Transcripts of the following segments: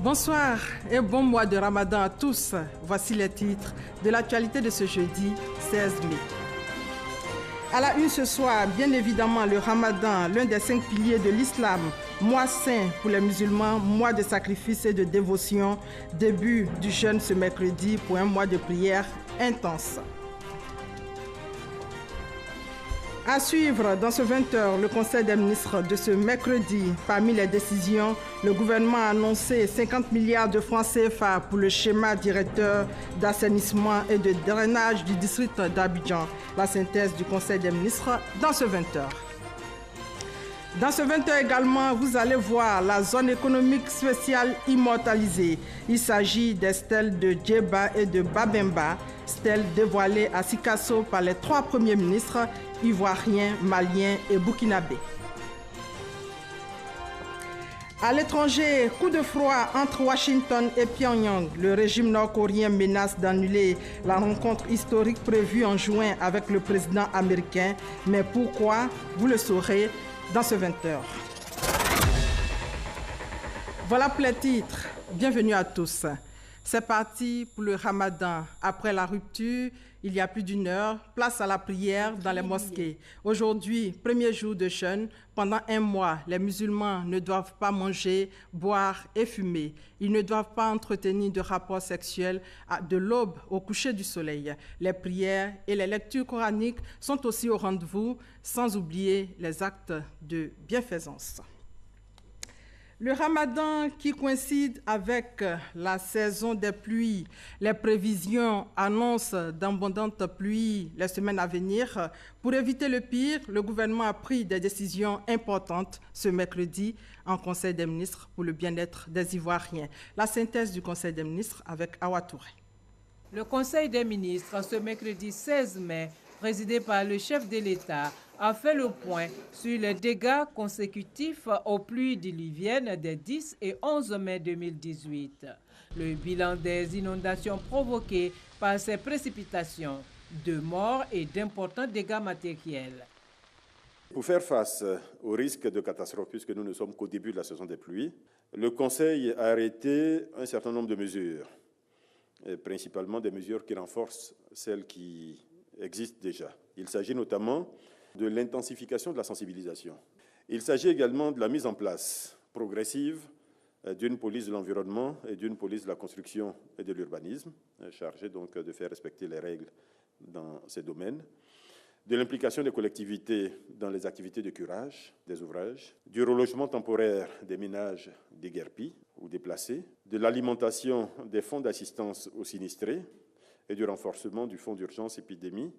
Bonsoir et bon mois de Ramadan à tous. Voici les titres de l'actualité de ce jeudi 16 mai. À la une ce soir, bien évidemment, le Ramadan, l'un des 5 piliers de l'islam, mois saint pour les musulmans, mois de sacrifice et de dévotion, début du jeûne ce mercredi pour un mois de prière intense. À suivre dans ce 20h, le Conseil des ministres de ce mercredi. Parmi les décisions, le gouvernement a annoncé 50 milliards de francs CFA pour le schéma directeur d'assainissement et de drainage du district d'Abidjan. La synthèse du Conseil des ministres dans ce 20h. Dans ce 20h également, vous allez voir la zone économique spéciale immortalisée. Il s'agit des stèles de Djeba et de Babemba, stèles dévoilées à Sikasso par les 3 premiers ministres ivoiriens, maliens et burkinabés. À l'étranger, coup de froid entre Washington et Pyongyang. Le régime nord-coréen menace d'annuler la rencontre historique prévue en juin avec le président américain. Mais pourquoi? Vous le saurez dans ce 20h. Voilà pour les titres. Bienvenue à tous. C'est parti pour le Ramadan. Après la rupture, il y a plus d'une heure, place à la prière dans les mosquées. Aujourd'hui, premier jour de jeûne. Pendant un mois, les musulmans ne doivent pas manger, boire et fumer. Ils ne doivent pas entretenir de rapports sexuels de l'aube au coucher du soleil. Les prières et les lectures coraniques sont aussi au rendez-vous, sans oublier les actes de bienfaisance. Le Ramadan qui coïncide avec la saison des pluies. Les prévisions annoncent d'abondantes pluies les semaines à venir. Pour éviter le pire, le gouvernement a pris des décisions importantes ce mercredi en Conseil des ministres pour le bien-être des Ivoiriens. La synthèse du Conseil des ministres avec Awa Touré. Le Conseil des ministres, ce mercredi 16 mai, présidé par le chef de l'État, a fait le point sur les dégâts consécutifs aux pluies diluviennes des 10 et 11 mai 2018. Le bilan des inondations provoquées par ces précipitations, de morts et d'importants dégâts matériels. Pour faire face au risque de catastrophe, puisque nous ne sommes qu'au début de la saison des pluies, le Conseil a arrêté un certain nombre de mesures, et principalement des mesures qui renforcent celles qui existent déjà. Il s'agit notamment de l'intensification de la sensibilisation. Il s'agit également de la mise en place progressive d'une police de l'environnement et d'une police de la construction et de l'urbanisme, chargée donc de faire respecter les règles dans ces domaines, de l'implication des collectivités dans les activités de curage des ouvrages, du relogement temporaire des ménages déguerpis ou déplacés, de l'alimentation des fonds d'assistance aux sinistrés et du renforcement du fonds d'urgence épidémie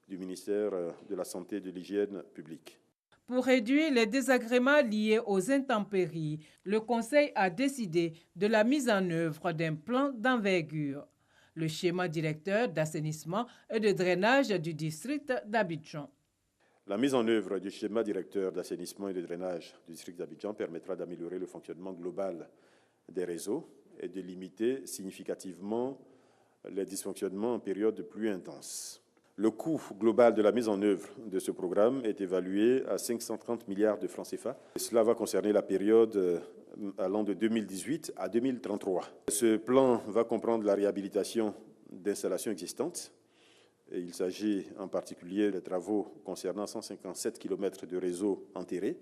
du ministère de la Santé et de l'Hygiène publique. Pour réduire les désagréments liés aux intempéries, le Conseil a décidé de la mise en œuvre d'un plan d'envergure, le schéma directeur d'assainissement et de drainage du district d'Abidjan. La mise en œuvre du schéma directeur d'assainissement et de drainage du district d'Abidjan permettra d'améliorer le fonctionnement global des réseaux et de limiter significativement les dysfonctionnements en période de pluie intense. Le coût global de la mise en œuvre de ce programme est évalué à 530 milliards de francs CFA. Cela va concerner la période allant de 2018 à 2033. Ce plan va comprendre la réhabilitation d'installations existantes. Et il s'agit en particulier de travaux concernant 157 km de réseaux enterrés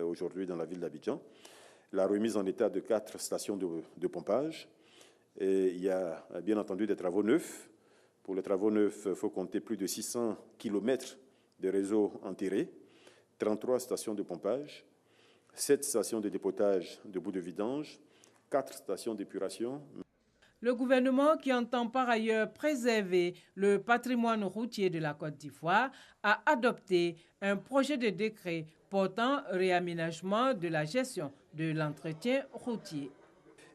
aujourd'hui dans la ville d'Abidjan, la remise en état de 4 stations de pompage. Et il y a bien entendu des travaux neufs. Pour les travaux neufs, il faut compter plus de 600 km de réseaux enterrés, 33 stations de pompage, 7 stations de dépotage de boues de vidange, 4 stations d'épuration. Le gouvernement, qui entend par ailleurs préserver le patrimoine routier de la Côte d'Ivoire, a adopté un projet de décret portant réaménagement de la gestion de l'entretien routier.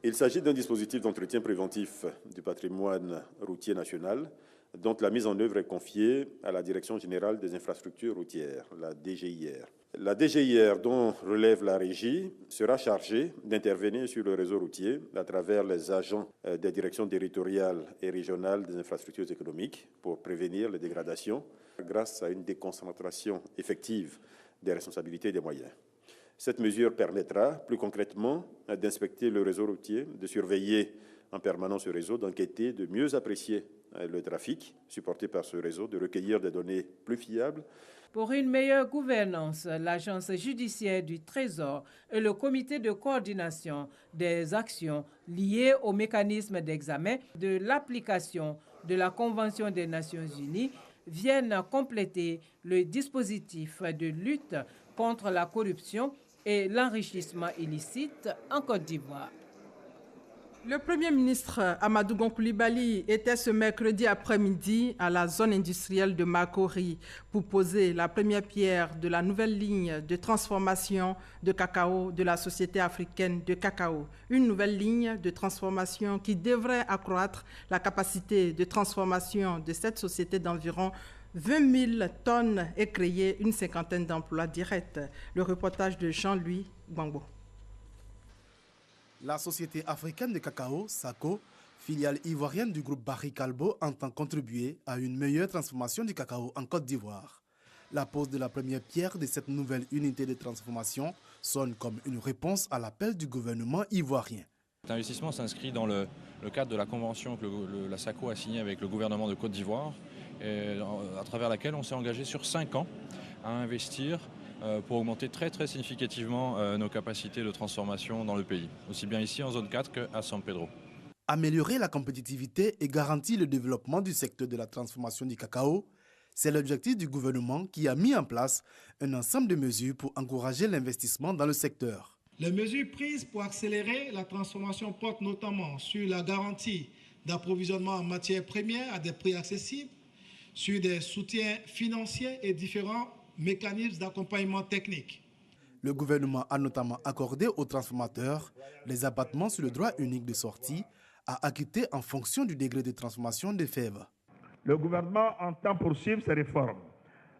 Il s'agit d'un dispositif d'entretien préventif du patrimoine routier national dont la mise en œuvre est confiée à la Direction générale des infrastructures routières, la DGIR. La DGIR, dont relève la régie, sera chargée d'intervenir sur le réseau routier à travers les agents des directions territoriales et régionales des infrastructures économiques pour prévenir les dégradations grâce à une déconcentration effective des responsabilités et des moyens. Cette mesure permettra plus concrètement d'inspecter le réseau routier, de surveiller en permanence ce réseau, d'enquêter, de mieux apprécier le trafic supporté par ce réseau, de recueillir des données plus fiables. Pour une meilleure gouvernance, l'Agence judiciaire du Trésor et le comité de coordination des actions liées au mécanisme d'examen de l'application de la Convention des Nations Unies viennent compléter le dispositif de lutte contre la corruption et l'enrichissement illicite en Côte d'Ivoire. Le Premier ministre Amadou Gon Coulibaly était ce mercredi après-midi à la zone industrielle de Makori pour poser la première pierre de la nouvelle ligne de transformation de cacao de la Société africaine de cacao. Une nouvelle ligne de transformation qui devrait accroître la capacité de transformation de cette société d'environ 20 000 tonnes et créer une cinquantaine d'emplois directs. Le reportage de Jean-Louis Gbangbo. La Société africaine de cacao, SACO, filiale ivoirienne du groupe Barry Callebaut, entend contribuer à une meilleure transformation du cacao en Côte d'Ivoire. La pose de la première pierre de cette nouvelle unité de transformation sonne comme une réponse à l'appel du gouvernement ivoirien. Cet investissement s'inscrit dans le cadre de la convention que la SACO a signée avec le gouvernement de Côte d'Ivoire, à travers laquelle on s'est engagé sur 5 ans à investir pour augmenter très significativement nos capacités de transformation dans le pays, aussi bien ici en zone 4 qu'à San Pedro. Améliorer la compétitivité et garantir le développement du secteur de la transformation du cacao, c'est l'objectif du gouvernement qui a mis en place un ensemble de mesures pour encourager l'investissement dans le secteur. Les mesures prises pour accélérer la transformation portent notamment sur la garantie d'approvisionnement en matières premières à des prix accessibles, sur des soutiens financiers et différents mécanismes d'accompagnement technique. Le gouvernement a notamment accordé aux transformateurs les abattements sur le droit unique de sortie à acquitter en fonction du degré de transformation des fèves. Le gouvernement entend poursuivre ces réformes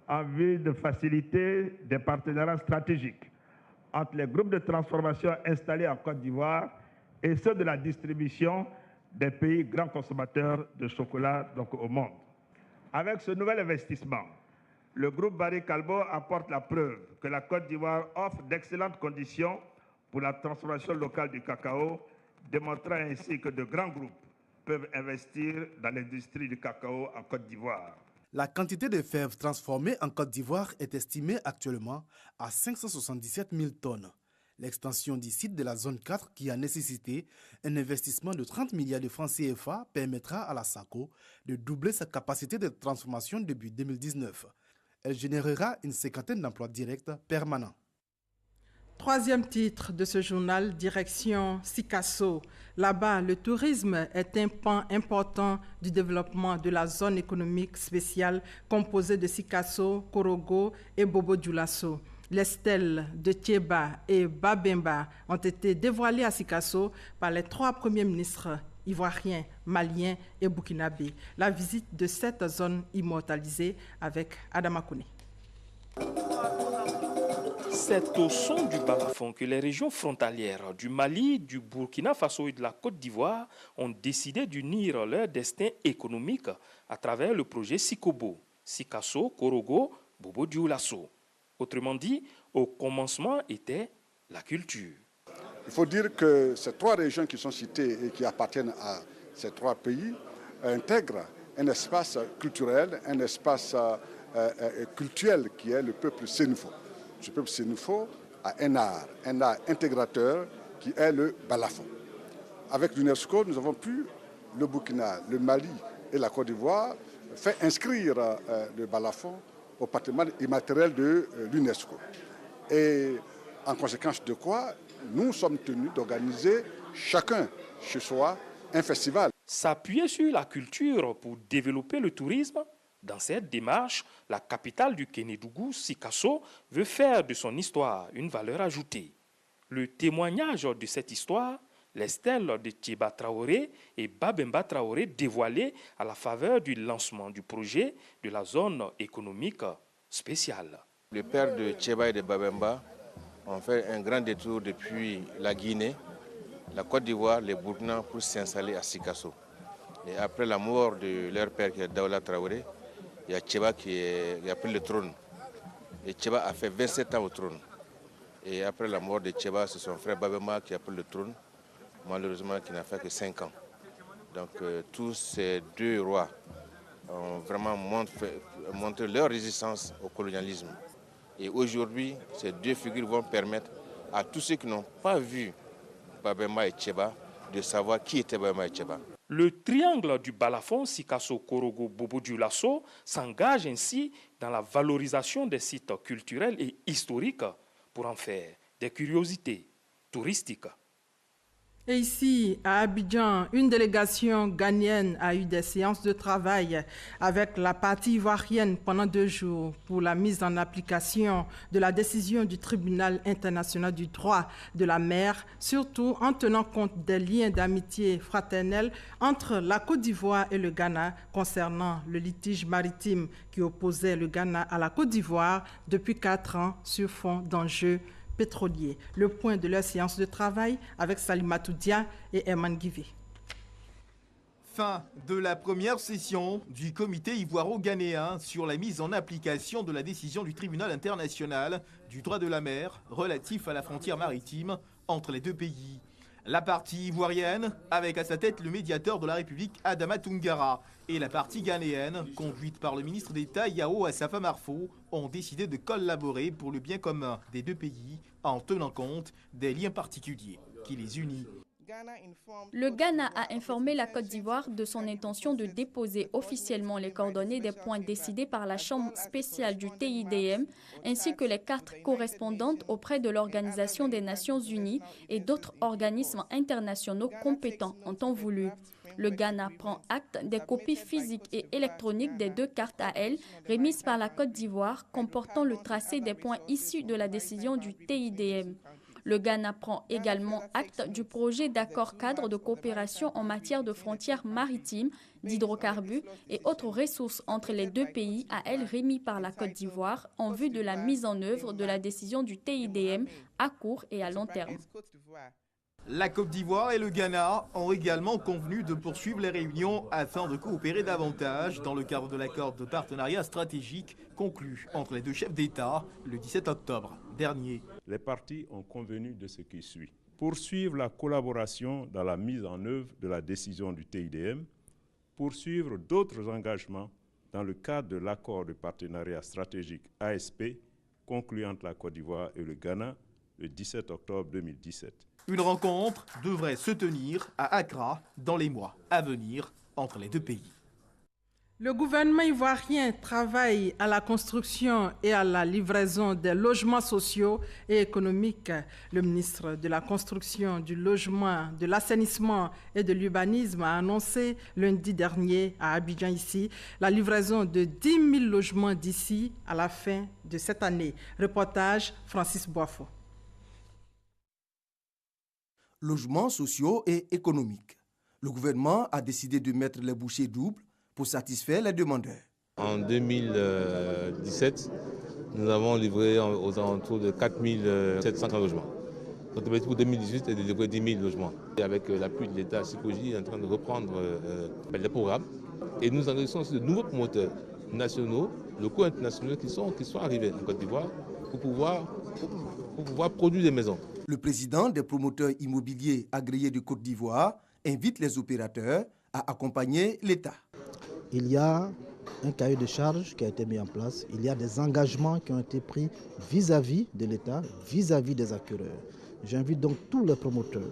en vue de faciliter des partenariats stratégiques entre les groupes de transformation installés en Côte d'Ivoire et ceux de la distribution des pays grands consommateurs de chocolat au monde. Avec ce nouvel investissement, le groupe Barry Callebaut apporte la preuve que la Côte d'Ivoire offre d'excellentes conditions pour la transformation locale du cacao, démontrant ainsi que de grands groupes peuvent investir dans l'industrie du cacao en Côte d'Ivoire. La quantité de fèves transformées en Côte d'Ivoire est estimée actuellement à 577 000 tonnes. L'extension du site de la zone 4, qui a nécessité un investissement de 30 milliards de francs CFA, permettra à la SACO de doubler sa capacité de transformation depuis 2019. Elle générera une cinquantaine d'emplois directs permanents. Troisième titre de ce journal, direction Sikasso. Là-bas, le tourisme est un pan important du développement de la zone économique spéciale composée de Sikasso, Korogo et Bobo-Dioulasso. Les stèles de Thiéba et Babemba ont été dévoilées à Sikasso par les 3 premiers ministres ivoiriens, maliens et burkinabés. La visite de cette zone immortalisée avec Adama Kouné. C'est au son du balafon que les régions frontalières du Mali, du Burkina Faso et de la Côte d'Ivoire ont décidé d'unir leur destin économique à travers le projet Sikobo, Sikasso, Korogo, Bobo-Dioulasso. Autrement dit, au commencement était la culture. Il faut dire que ces 3 régions qui sont citées et qui appartiennent à ces 3 pays intègrent un espace culturel, un espace cultuel qui est le peuple sénoufo. Ce peuple sénoufo a un art intégrateur qui est le balafon. Avec l'UNESCO, nous avons pu, le Burkina, le Mali et la Côte d'Ivoire, faire inscrire le balafon au patrimoine immatériel de l'UNESCO. Et en conséquence de quoi, nous sommes tenus d'organiser chacun chez soi un festival. S'appuyer sur la culture pour développer le tourisme, dans cette démarche, la capitale du Kénédougou, Sikasso, veut faire de son histoire une valeur ajoutée. Le témoignage de cette histoire, les stèles de Thiéba Traoré et Babemba Traoré dévoilées à la faveur du lancement du projet de la zone économique spéciale. Les pères de Thiéba et de Babemba ont fait un grand détour depuis la Guinée, la Côte d'Ivoire, le Burkina pour s'installer à Sikasso. Et après la mort de leur père qui est Daoula Traoré, il y a Thiéba qui a pris le trône. Et Thiéba a fait 27 ans au trône. Et après la mort de Tcheba, c'est son frère Babemba qui a pris le trône, malheureusement qui n'a fait que 5 ans. Donc tous ces deux rois ont vraiment montré leur résistance au colonialisme. Et aujourd'hui, ces deux figures vont permettre à tous ceux qui n'ont pas vu Babemba et Tcheba de savoir qui était Babemba et Tcheba. Le triangle du Balafon, Sikasso, Korogo, Bobo Dioulasso s'engage ainsi dans la valorisation des sites culturels et historiques pour en faire des curiosités touristiques. Et ici, à Abidjan, une délégation ghanéenne a eu des séances de travail avec la partie ivoirienne pendant 2 jours pour la mise en application de la décision du Tribunal international du droit de la mer, surtout en tenant compte des liens d'amitié fraternelle entre la Côte d'Ivoire et le Ghana concernant le litige maritime qui opposait le Ghana à la Côte d'Ivoire depuis 4 ans sur fond d'enjeux pétroliers. Le point de leur séance de travail avec Salimatou Dia et Herman Guivé. Fin de la première session du comité ivoiro-ghanéen sur la mise en application de la décision du tribunal international du droit de la mer relatif à la frontière maritime entre les deux pays. La partie ivoirienne, avec à sa tête le médiateur de la République Adama Toungara, et la partie ghanéenne, conduite par le ministre d'État Yao Assafa Marfo, ont décidé de collaborer pour le bien commun des deux pays en tenant compte des liens particuliers qui les unissent. Le Ghana a informé la Côte d'Ivoire de son intention de déposer officiellement les coordonnées des points décidés par la Chambre spéciale du TIDM, ainsi que les cartes correspondantes auprès de l'Organisation des Nations Unies et d'autres organismes internationaux compétents en temps voulu. Le Ghana prend acte des copies physiques et électroniques des 2 cartes à elle remises par la Côte d'Ivoire comportant le tracé des points issus de la décision du TIDM. Le Ghana prend également acte du projet d'accord cadre de coopération en matière de frontières maritimes, d'hydrocarbures et autres ressources entre les deux pays à elle remis par la Côte d'Ivoire en vue de la mise en œuvre de la décision du TIDM à court et à long terme. La Côte d'Ivoire et le Ghana ont également convenu de poursuivre les réunions afin de coopérer davantage dans le cadre de l'accord de partenariat stratégique conclu entre les deux chefs d'État le 17 octobre dernier. Les parties ont convenu de ce qui suit. Poursuivre la collaboration dans la mise en œuvre de la décision du TIDM, poursuivre d'autres engagements dans le cadre de l'accord de partenariat stratégique ASP conclu entre la Côte d'Ivoire et le Ghana le 17 octobre 2017. Une rencontre devrait se tenir à Accra dans les mois à venir entre les deux pays. Le gouvernement ivoirien travaille à la construction et à la livraison des logements sociaux et économiques. Le ministre de la Construction, du Logement, de l'Assainissement et de l'Urbanisme a annoncé lundi dernier à Abidjan ici la livraison de 10 000 logements d'ici à la fin de cette année. Reportage Francis Boifo. Logements sociaux et économiques. Le gouvernement a décidé de mettre les bouchées doubles pour satisfaire les demandeurs. En 2017, nous avons livré aux alentours de 4 700 logements. Notre objectif pour 2018 est de livrer 10 000 logements. Et avec l'appui de l'État, Sikoji est en train de reprendre les programmes. Et nous enregistrons aussi de nouveaux promoteurs nationaux, locaux internationaux qui sont arrivés en Côte d'Ivoire pour pouvoir produire des maisons. Le président des promoteurs immobiliers agréés de Côte d'Ivoire invite les opérateurs à accompagner l'État. Il y a un cahier de charges qui a été mis en place. Il y a des engagements qui ont été pris vis-à-vis de l'État, vis-à-vis des acquéreurs. J'invite donc tous les promoteurs,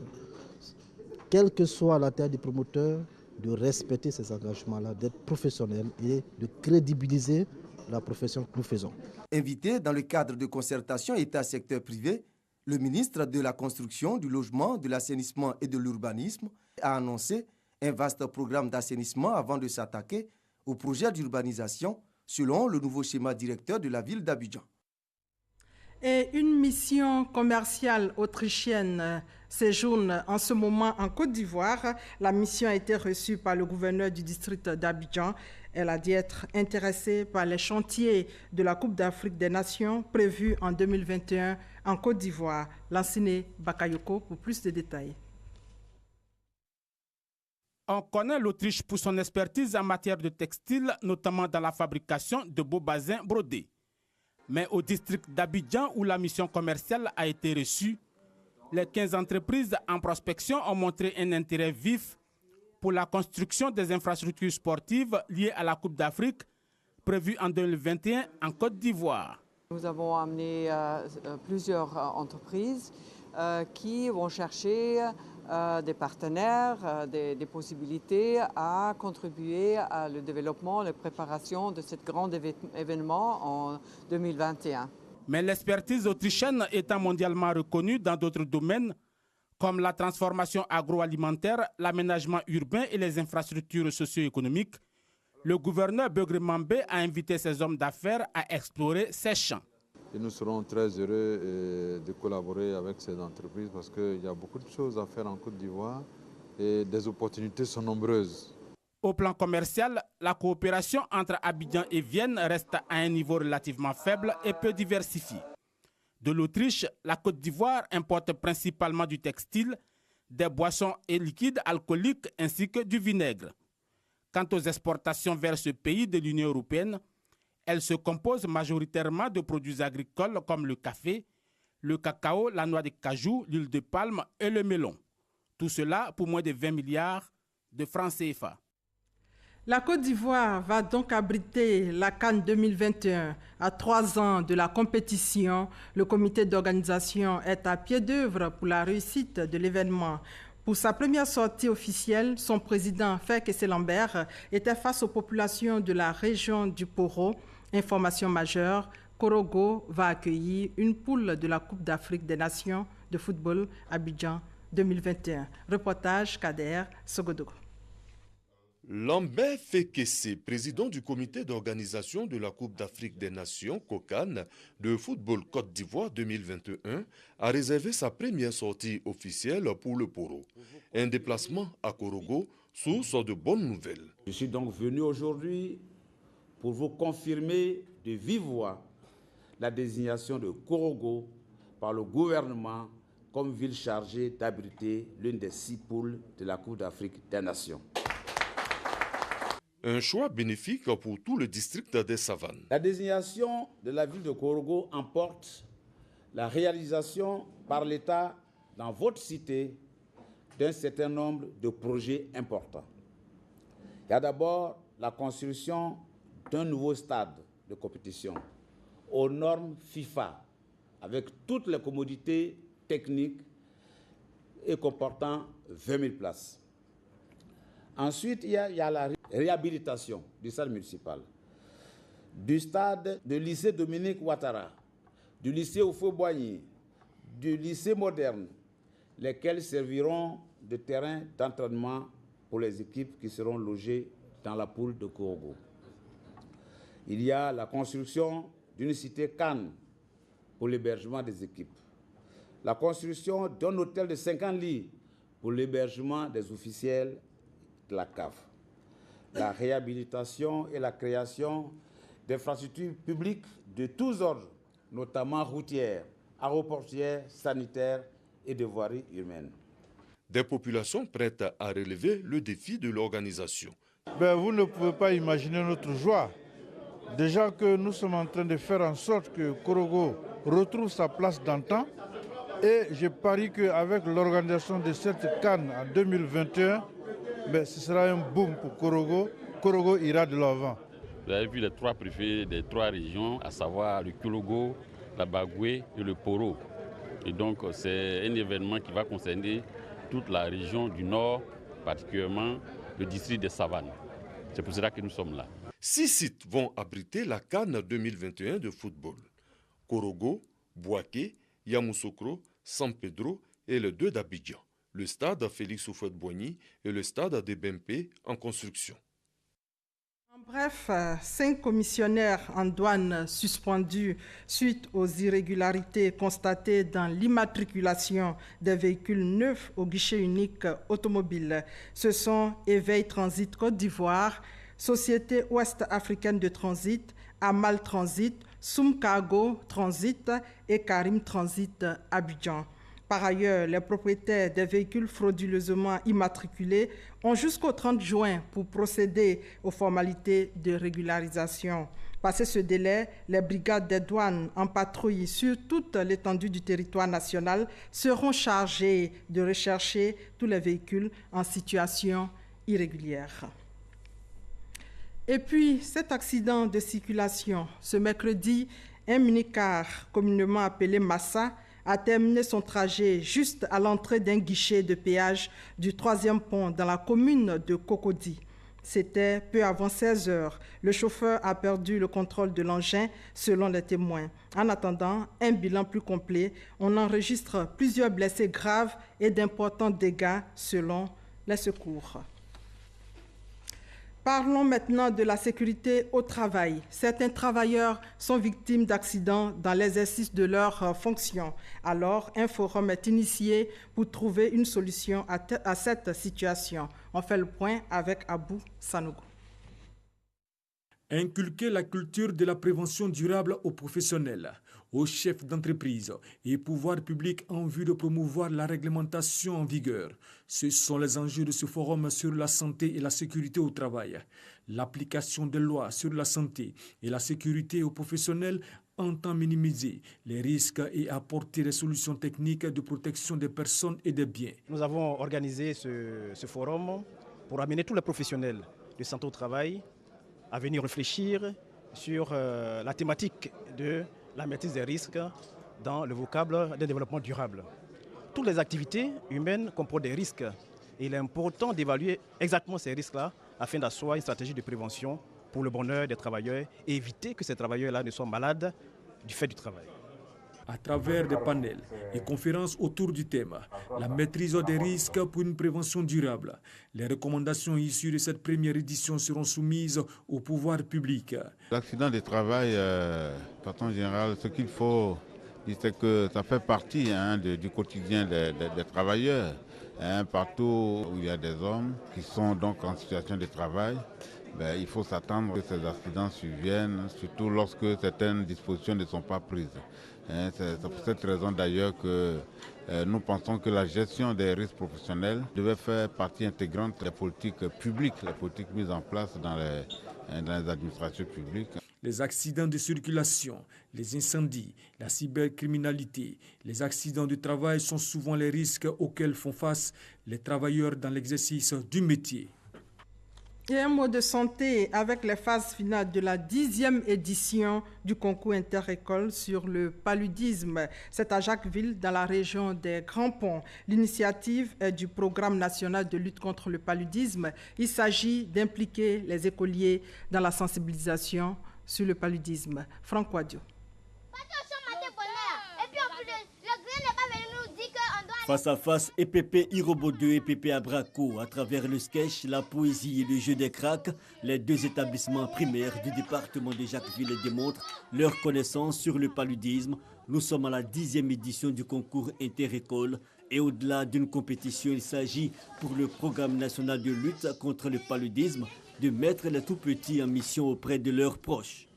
quelle que soit la taille des promoteurs, de respecter ces engagements-là, d'être professionnels et de crédibiliser la profession que nous faisons. Invité dans le cadre de concertation État-secteur privé, le ministre de la Construction, du Logement, de l'Assainissement et de l'Urbanisme a annoncé un vaste programme d'assainissement avant de s'attaquer au projet d'urbanisation selon le nouveau schéma directeur de la ville d'Abidjan. Et une mission commerciale autrichienne séjourne en ce moment en Côte d'Ivoire. La mission a été reçue par le gouverneur du district d'Abidjan. Elle a dit être intéressée par les chantiers de la Coupe d'Afrique des Nations prévus en 2021 en Côte d'Ivoire. Lansine Bakayoko pour plus de détails. On connaît l'Autriche pour son expertise en matière de textile, notamment dans la fabrication de beaux basins brodés. Mais au district d'Abidjan, où la mission commerciale a été reçue, les 15 entreprises en prospection ont montré un intérêt vif pour la construction des infrastructures sportives liées à la Coupe d'Afrique prévue en 2021 en Côte d'Ivoire. Nous avons amené plusieurs entreprises qui vont chercher des partenaires, des possibilités à contribuer à le développement, la préparation de ce grand événement en 2021. Mais l'expertise autrichienne étant mondialement reconnue dans d'autres domaines, comme la transformation agroalimentaire, l'aménagement urbain et les infrastructures socio-économiques, le gouverneur Beugri Mambé a invité ses hommes d'affaires à explorer ces champs. Et nous serons très heureux de collaborer avec ces entreprises parce qu'il y a beaucoup de choses à faire en Côte d'Ivoire et des opportunités sont nombreuses. Au plan commercial, la coopération entre Abidjan et Vienne reste à un niveau relativement faible et peu diversifié. De l'Autriche, la Côte d'Ivoire importe principalement du textile, des boissons et liquides alcooliques ainsi que du vinaigre. Quant aux exportations vers ce pays de l'Union européenne, elles se composent majoritairement de produits agricoles comme le café, le cacao, la noix de cajou, l'huile de palme et le melon. Tout cela pour moins de 20 milliards de francs CFA. La Côte d'Ivoire va donc abriter la CAN 2021. À 3 ans de la compétition, le comité d'organisation est à pied d'œuvre pour la réussite de l'événement. Pour sa première sortie officielle, son président, Fekese Lambert, était face aux populations de la région du Poro. Information majeure, Korogo va accueillir une poule de la Coupe d'Afrique des Nations de football Abidjan 2021. Reportage Kader Sogodogo. Lambert Fekese, président du comité d'organisation de la Coupe d'Afrique des Nations, COCAN, de football Côte d'Ivoire 2021, a réservé sa première sortie officielle pour le Poro. Un déplacement à Korogo, source de bonnes nouvelles. Je suis donc venu aujourd'hui pour vous confirmer de vive voix la désignation de Korogo par le gouvernement comme ville chargée d'abriter l'une des 6 poules de la Coupe d'Afrique des Nations. Un choix bénéfique pour tout le district des Savanes. La désignation de la ville de Korogo emporte la réalisation par l'État dans votre cité d'un certain nombre de projets importants. Il y a d'abord la construction d'un nouveau stade de compétition aux normes FIFA avec toutes les commodités techniques et comportant 20 000 places. Ensuite, il y a la réhabilitation du stade municipal, du stade du lycée Dominique Ouattara, du lycée Houphouët-Boigny, du lycée moderne, lesquels serviront de terrain d'entraînement pour les équipes qui seront logées dans la poule de Korogo. Il y a la construction d'une cité Cannes pour l'hébergement des équipes, la construction d'un hôtel de 50 lits pour l'hébergement des officiels de la CAF, la réhabilitation et la création d'infrastructures publiques de tous ordres, notamment routières, aéroportuaires, sanitaires et de voirie humaine. Des populations prêtes à relever le défi de l'organisation. Vous ne pouvez pas imaginer notre joie. Déjà que nous sommes en train de faire en sorte que Korogo retrouve sa place d'antan. Et je parie qu'avec l'organisation de cette CAN en 2021, ce sera un boom pour Korogo. Korogo ira de l'avant. Vous avez vu les 3 préfets des 3 régions, à savoir le Korogo, la Bagoué et le Poro. Et donc c'est un événement qui va concerner toute la région du Nord, particulièrement le district des Savanes. C'est pour cela que nous sommes là. 6 sites vont abriter la CAN 2021 de football. Korogo, Bouaké, Yamoussoukro, San Pedro et le 2 d'Abidjan. Le stade Félix Houphouët-Boigny et le stade de Bempé en construction. En bref, 5 commissionnaires en douane suspendus suite aux irrégularités constatées dans l'immatriculation des véhicules neufs au guichet unique automobile. Ce sont Éveil Transit Côte d'Ivoire, Société Ouest-Africaine de Transit, Amal Transit, Soum Cargo Transit et Karim Transit Abidjan. Par ailleurs, les propriétaires des véhicules frauduleusement immatriculés ont jusqu'au 30 juin pour procéder aux formalités de régularisation. Passé ce délai, les brigades des douanes en patrouille sur toute l'étendue du territoire national seront chargées de rechercher tous les véhicules en situation irrégulière. Et puis, cet accident de circulation, ce mercredi, un minicar communément appelé Massa a terminé son trajet juste à l'entrée d'un guichet de péage du 3e pont dans la commune de Cocody. C'était peu avant 16 heures. Le chauffeur a perdu le contrôle de l'engin selon les témoins. En attendant un bilan plus complet, on enregistre plusieurs blessés graves et d'importants dégâts selon les secours. Parlons maintenant de la sécurité au travail. Certains travailleurs sont victimes d'accidents dans l'exercice de leurs fonctions. Alors, un forum est initié pour trouver une solution à cette situation. On fait le point avec Abou Sanogo. Inculquer la culture de la prévention durable aux professionnels, aux chefs d'entreprise et pouvoirs publics en vue de promouvoir la réglementation en vigueur. Ce sont les enjeux de ce forum sur la santé et la sécurité au travail. L'application des lois sur la santé et la sécurité aux professionnels entend minimiser les risques et apporter des solutions techniques de protection des personnes et des biens. Nous avons organisé ce forum pour amener tous les professionnels de santé au travail à venir réfléchir sur la thématique de la maîtrise des risques dans le vocable d'un développement durable. Toutes les activités humaines comportent des risques et il est important d'évaluer exactement ces risques-là afin d'asseoir une stratégie de prévention pour le bonheur des travailleurs et éviter que ces travailleurs-là ne soient malades du fait du travail. À travers des panels et conférences autour du thème, la maîtrise des risques pour une prévention durable. Les recommandations issues de cette première édition seront soumises au pouvoir public. L'accident de travail, de façon générale, ce qu'il faut dire, c'est que ça fait partie du quotidien des travailleurs. Partout où il y a des hommes qui sont donc en situation de travail, il faut s'attendre que ces accidents surviennent, surtout lorsque certaines dispositions ne sont pas prises. C'est pour cette raison d'ailleurs que nous pensons que la gestion des risques professionnels devait faire partie intégrante des politiques publiques, les politiques mises en place dans les administrations publiques. Les accidents de circulation, les incendies, la cybercriminalité, les accidents de travail sont souvent les risques auxquels font face les travailleurs dans l'exercice du métier. Et un mot de santé avec les phases finales de la 10e édition du concours inter-école sur le paludisme. C'est à Jacquesville, dans la région des Grands Ponts. L'initiative est du Programme national de lutte contre le paludisme. Il s'agit d'impliquer les écoliers dans la sensibilisation sur le paludisme. Franck Wadio. Face à face, EPP Irobo 2 et EPP Abraco, à travers le sketch, la poésie et le jeu des cracks, les deux établissements primaires du département de Jacquesville démontrent leur connaissance sur le paludisme. Nous sommes à la 10e édition du concours inter-école et au-delà d'une compétition, il s'agit pour le Programme national de lutte contre le paludisme de mettre les tout-petits en mission auprès de leurs proches.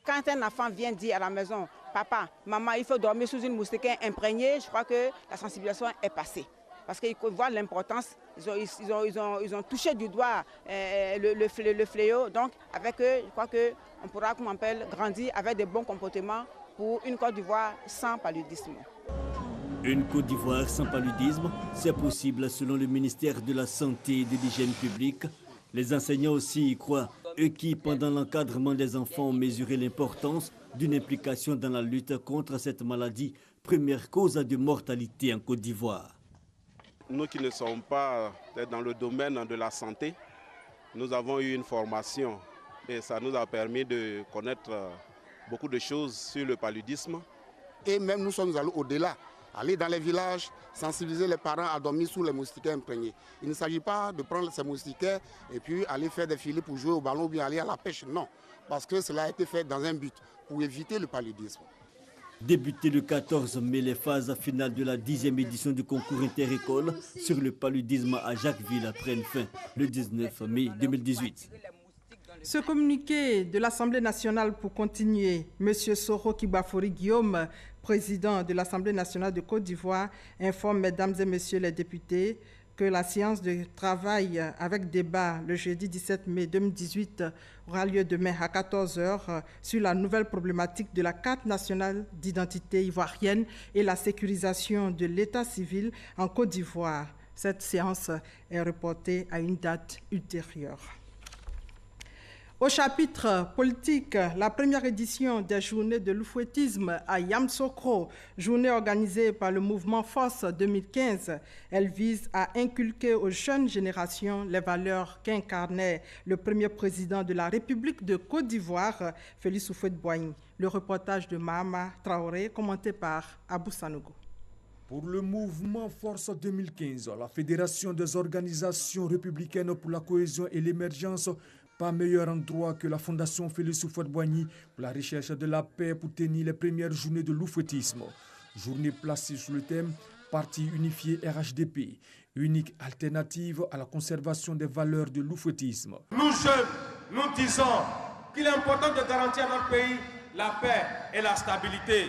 Quand un enfant vient dire à la maison, papa, maman, il faut dormir sous une moustiquaire imprégnée, je crois que la sensibilisation est passée. Parce qu'ils voient l'importance, ils ont touché du doigt le fléau. Donc avec eux, je crois qu'on pourra, comme on appelle, grandir avec des bons comportements pour une Côte d'Ivoire sans paludisme. Une Côte d'Ivoire sans paludisme, c'est possible selon le ministère de la Santé et de l'Hygiène publique. Les enseignants aussi y croient, eux qui, pendant l'encadrement des enfants, ont mesuré l'importance d'une implication dans la lutte contre cette maladie, première cause de mortalité en Côte d'Ivoire. Nous qui ne sommes pas dans le domaine de la santé, nous avons eu une formation et ça nous a permis de connaître beaucoup de choses sur le paludisme. Et même nous sommes allés au-delà, aller dans les villages, sensibiliser les parents à dormir sous les moustiquaires imprégnés. Il ne s'agit pas de prendre ces moustiquaires et puis aller faire des filets pour jouer au ballon ou bien aller à la pêche, non. Parce que cela a été fait dans un but, pour éviter le paludisme. Débuté le 14 mai, les phases finales de la 10e édition du concours inter-école sur le paludisme à Jacquesville prennent fin le 19 mai 2018. Ce communiqué de l'Assemblée nationale pour continuer, M. Soro Kibafori Guillaume, président de l'Assemblée nationale de Côte d'Ivoire, informe mesdames et messieurs les députés que la séance de travail avec débat le jeudi 17 mai 2018 aura lieu demain à 14h sur la nouvelle problématique de la carte nationale d'identité ivoirienne et la sécurisation de l'état civil en Côte d'Ivoire. Cette séance est reportée à une date ultérieure. Au chapitre politique, la première édition des journées de l'oufouettisme à Yamoussoukro, journée organisée par le mouvement Force 2015, elle vise à inculquer aux jeunes générations les valeurs qu'incarnait le premier président de la République de Côte d'Ivoire, Félix Houphouët-Boigny. Le reportage de Mahama Traoré, commenté par Abou Sanogo. Pour le mouvement Force 2015, la Fédération des organisations républicaines pour la cohésion et l'émergence, pas meilleur endroit que la Fondation Félix Houphouët-Boigny pour la recherche de la paix pour tenir les premières journées de l'oufouettisme. Journée placée sous le thème Parti unifié RHDP, unique alternative à la conservation des valeurs de l'oufouettisme. Nous jeunes, nous disons qu'il est important de garantir à notre pays la paix et la stabilité.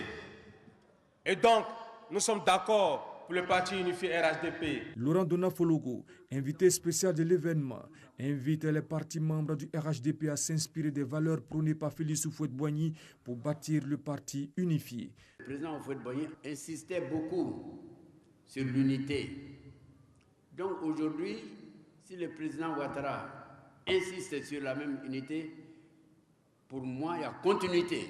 Et donc, nous sommes d'accord pour le Parti unifié RHDP. Laurent Donafologo, invité spécial de l'événement, invite les partis membres du RHDP à s'inspirer des valeurs prônées par Félix Houphouët-Boigny pour bâtir le parti unifié. Le président Houphouët-Boigny insistait beaucoup sur l'unité. Donc aujourd'hui, si le président Ouattara insiste sur la même unité, pour moi, il y a continuité.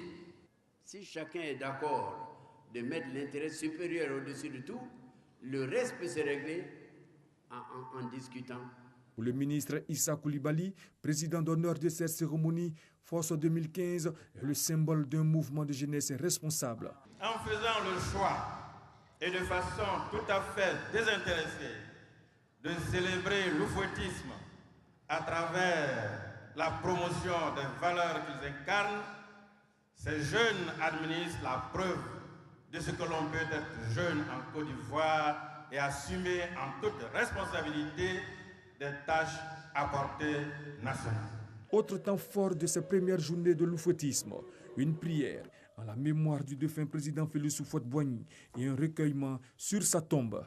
Si chacun est d'accord de mettre l'intérêt supérieur au-dessus de tout, le reste peut se régler en discutant. Pour le ministre Issa Coulibaly, président d'honneur de cette cérémonie, Force 2015 est le symbole d'un mouvement de jeunesse responsable. En faisant le choix, et de façon tout à fait désintéressée, de célébrer l'oufouettisme à travers la promotion des valeurs qu'ils incarnent, ces jeunes administrent la preuve de ce que l'on peut être jeune en Côte d'Ivoire et assumer en toute responsabilité des tâches à portée nationale. Autre temps fort de ces premières journées de l'oufouettisme, une prière en la mémoire du défunt président Félix Houphouët-Boigny et un recueillement sur sa tombe.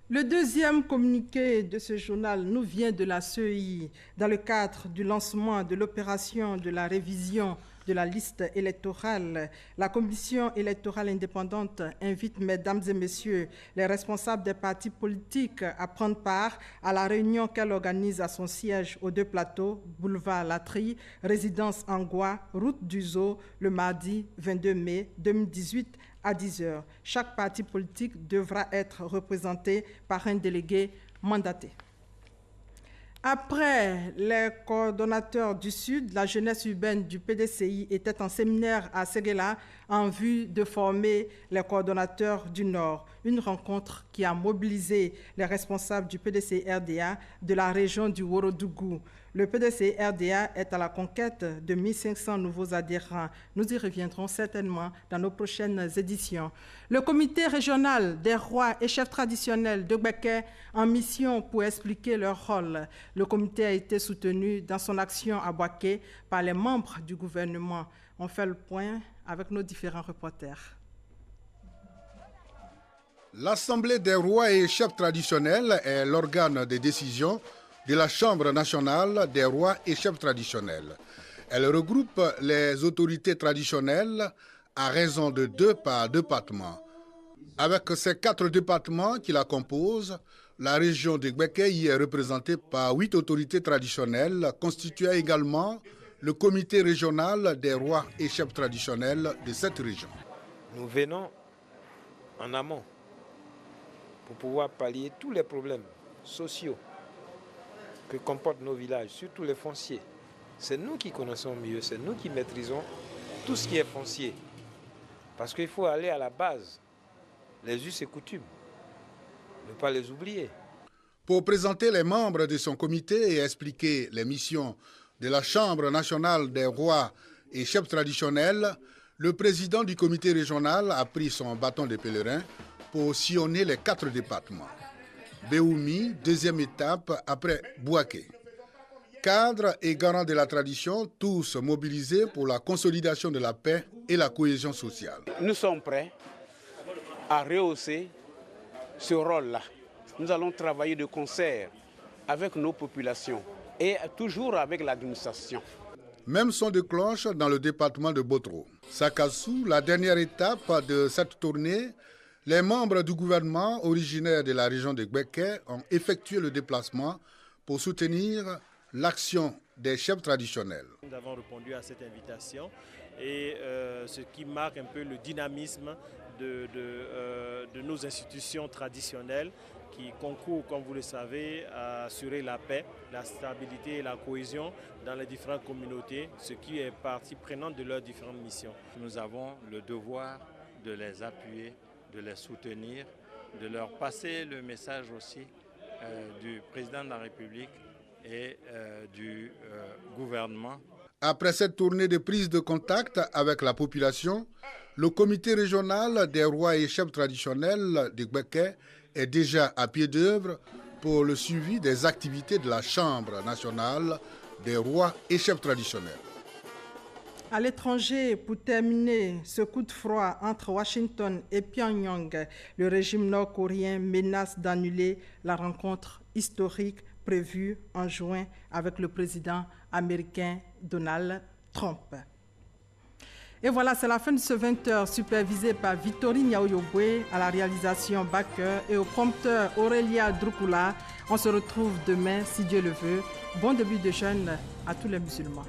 Le deuxième communiqué de ce journal nous vient de la CEI dans le cadre du lancement de l'opération de la révision de la liste électorale. La Commission électorale indépendante invite, mesdames et messieurs, les responsables des partis politiques à prendre part à la réunion qu'elle organise à son siège aux 2 plateaux, boulevard Latry, résidence Angois, route du Zoo, le mardi 22 mai 2018 à 10h. Chaque parti politique devra être représenté par un délégué mandaté. Après les coordonnateurs du Sud, la jeunesse urbaine du PDCI était en séminaire à Séguéla en vue de former les coordonnateurs du Nord. Une rencontre qui a mobilisé les responsables du PDCI-RDA de la région du Ouorodougou. Le PDCI-RDA est à la conquête de 1500 nouveaux adhérents. Nous y reviendrons certainement dans nos prochaines éditions. Le comité régional des rois et chefs traditionnels de Gbeke en mission pour expliquer leur rôle. Le comité a été soutenu dans son action à Boaké par les membres du gouvernement. On fait le point avec nos différents reporters. L'Assemblée des rois et chefs traditionnels est l'organe de décision de la Chambre nationale des rois et chefs traditionnels. Elle regroupe les autorités traditionnelles à raison de 2 par département. Avec ces 4 départements qui la composent, la région de Gbeke y est représentée par 8 autorités traditionnelles, constituant également le comité régional des rois et chefs traditionnels de cette région. Nous venons en amont pour pouvoir pallier tous les problèmes sociaux que comportent nos villages, surtout les fonciers. C'est nous qui connaissons mieux, c'est nous qui maîtrisons tout ce qui est foncier. Parce qu'il faut aller à la base, les us et coutumes, ne pas les oublier. Pour présenter les membres de son comité et expliquer les missions de la Chambre nationale des rois et chefs traditionnels, le président du comité régional a pris son bâton de pèlerin pour sillonner les 4 départements. Béoumi, 2e étape après Boaké. Cadres et garants de la tradition, tous mobilisés pour la consolidation de la paix et la cohésion sociale. Nous sommes prêts à rehausser ce rôle-là nous allons travailler de concert avec nos populations et toujours avec l'administration. Même son de cloche dans le département de Botro. Sakassou, la dernière étape de cette tournée, les membres du gouvernement originaires de la région de Gbeke ont effectué le déplacement pour soutenir l'action des chefs traditionnels. Nous avons répondu à cette invitation et ce qui marque un peu le dynamisme de nos institutions traditionnelles qui concourent, comme vous le savez, à assurer la paix, la stabilité et la cohésion dans les différentes communautés, ce qui est partie prenante de leurs différentes missions. Nous avons le devoir de les appuyer, de les soutenir, de leur passer le message aussi du président de la République et du gouvernement. Après cette tournée de prise de contact avec la population, le comité régional des rois et chefs traditionnels de Gbeke est déjà à pied d'œuvre pour le suivi des activités de la Chambre nationale des rois et chefs traditionnels. À l'étranger, pour terminer ce coup de froid entre Washington et Pyongyang, le régime nord-coréen menace d'annuler la rencontre historique prévue en juin avec le président américain Donald Trump. Et voilà, c'est la fin de ce 20h supervisé par Vittori Niaoyobwe à la réalisation Baker et au prompteur Aurélia Drukula. On se retrouve demain si Dieu le veut. Bon début de jeûne à tous les musulmans.